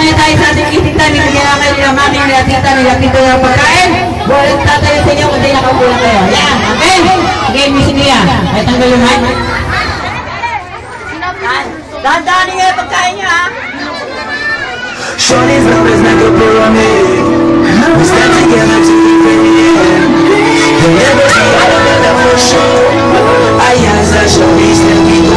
tayo sa ating kitita, nilagyan kayo ng mami nila tita, nilagyan kayo ng pagkain. Walang tatayo sa inyo, kundi nakakulang kayo. Yan, okay? Okay, Miss Nia. Ay, tanggal yung mic. Dahan-dahanin nga yung pagkain nyo, ha? Shorty's love is like a pyramid. We stand together to the very end. You'll never be out of that for sure. I ask that shorty still be